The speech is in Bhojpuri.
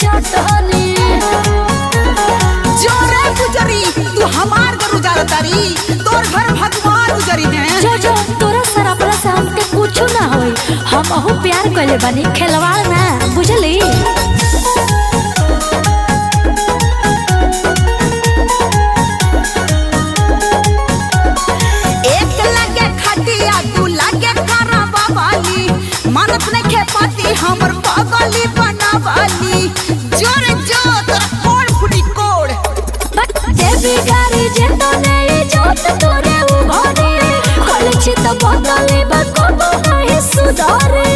चटनी। जोरे गुजरी तू हमार घर उजाड़ तारी, तोर घर भगवान उजरी है। जो तोरा सरापला से हमके कुछ ना होई, हम अहू प्यार कइले बानी, खेलवाड़ ना बुझली। एक लगे खटिया तू लगे खराबा वाली, मानत ने खेपाती हमर पागली बनावाली। जोरे जो तोरा कोड़ फुटी कोड़ देवी गारी जे तो नहीं जोत तोरे उभरे, खोले छी तो बदले बा को नहीं सुधारे।